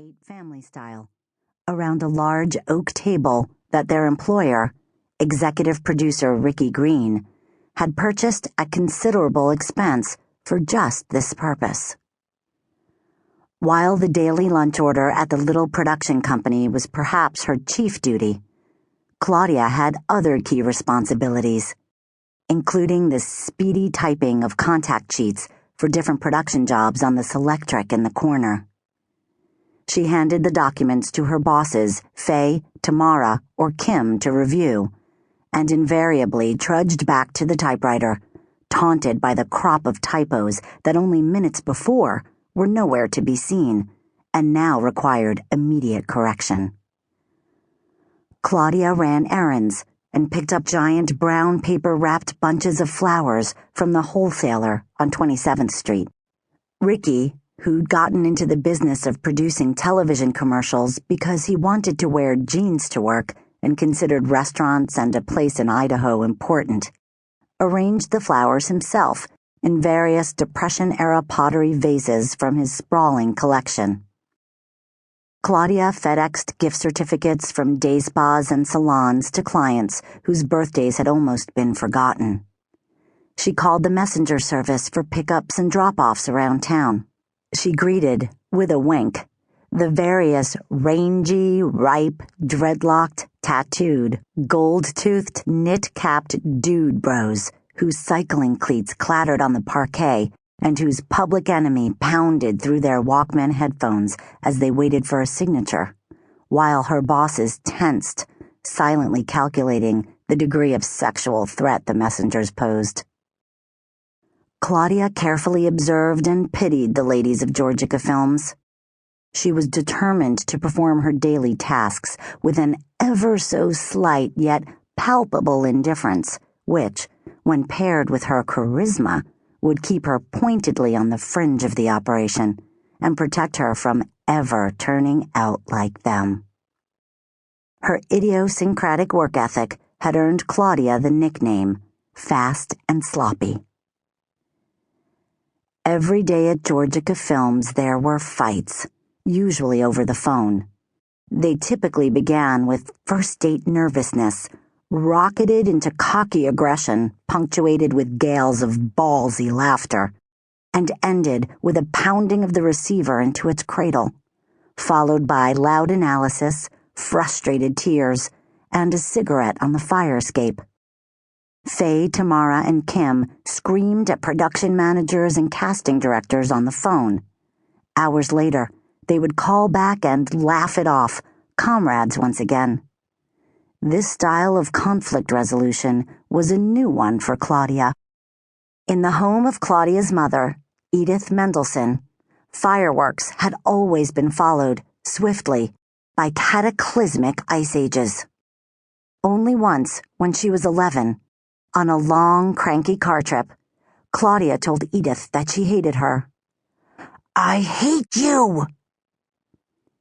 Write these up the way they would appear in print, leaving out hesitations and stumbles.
ate family style, around a large oak table that their employer, executive producer Ricky Green, had purchased at considerable expense for just this purpose. While the daily lunch order at the little production company was perhaps her chief duty, Claudia had other key responsibilities, including the speedy typing of contact sheets for different production jobs on the Selectric in the corner. She handed the documents to her bosses, Faye, Tamara, or Kim, to review, and invariably trudged back to the typewriter, taunted by the crop of typos that only minutes before were nowhere to be seen and now required immediate correction. Claudia ran errands and picked up giant brown paper-wrapped bunches of flowers from the wholesaler on 27th Street. Ricky, who'd gotten into the business of producing television commercials because he wanted to wear jeans to work and considered restaurants and a place in Idaho important, arranged the flowers himself in various Depression-era pottery vases from his sprawling collection. Claudia FedExed gift certificates from day spas and salons to clients whose birthdays had almost been forgotten. She called the messenger service for pickups and drop-offs around town. She greeted, with a wink, the various rangy, ripe, dreadlocked, tattooed, gold-toothed, knit-capped dude bros whose cycling cleats clattered on the parquet and whose Public Enemy pounded through their Walkman headphones as they waited for a signature, while her bosses tensed, silently calculating the degree of sexual threat the messengers posed. Claudia carefully observed and pitied the ladies of Georgica Films. She was determined to perform her daily tasks with an ever-so-slight yet palpable indifference, which, when paired with her charisma, would keep her pointedly on the fringe of the operation and protect her from ever turning out like them. Her idiosyncratic work ethic had earned Claudia the nickname Fast and Sloppy. Every day at Georgica Films there were fights, usually over the phone. They typically began with first-date nervousness, rocketed into cocky aggression, punctuated with gales of ballsy laughter, and ended with a pounding of the receiver into its cradle, followed by loud analysis, frustrated tears, and a cigarette on the fire escape. Faye, Tamara, and Kim screamed at production managers and casting directors on the phone. Hours later, they would call back and laugh it off, comrades once again. This style of conflict resolution was a new one for Claudia. In the home of Claudia's mother, Edith Mendelsohn, fireworks had always been followed, swiftly, by cataclysmic ice ages. Only once, when she was 11, on a long, cranky car trip, Claudia told Edith that she hated her. "I hate you!"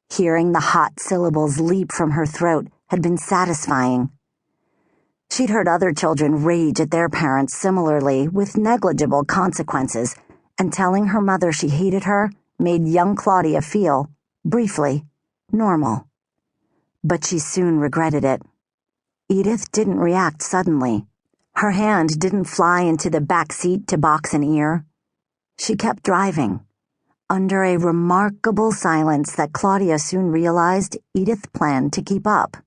Hearing the hot syllables leap from her throat had been satisfying. She'd heard other children rage at their parents similarly, with negligible consequences, and telling her mother she hated her made young Claudia feel, briefly, normal. But she soon regretted it. Edith didn't react suddenly. Her hand didn't fly into the back seat to box an ear. She kept driving, under a remarkable silence that Claudia soon realized Edith planned to keep up.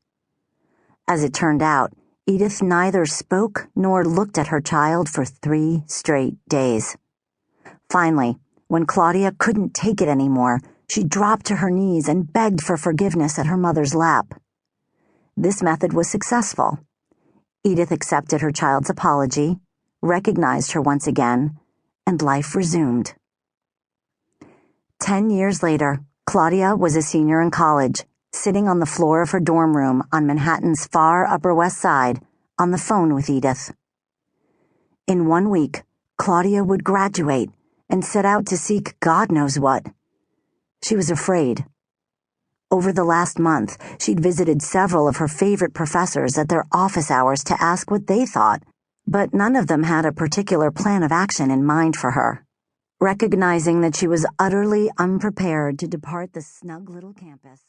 As it turned out, Edith neither spoke nor looked at her child for 3 straight days. Finally, when Claudia couldn't take it anymore, she dropped to her knees and begged for forgiveness at her mother's lap. This method was successful. Edith accepted her child's apology, recognized her once again, and life resumed. 10 years later, Claudia was a senior in college, sitting on the floor of her dorm room on Manhattan's far Upper West Side, on the phone with Edith. In 1 week, Claudia would graduate and set out to seek God knows what. She was afraid. Over the last month, she'd visited several of her favorite professors at their office hours to ask what they thought, but none of them had a particular plan of action in mind for her. recognizing that she was utterly unprepared to depart the snug little campus.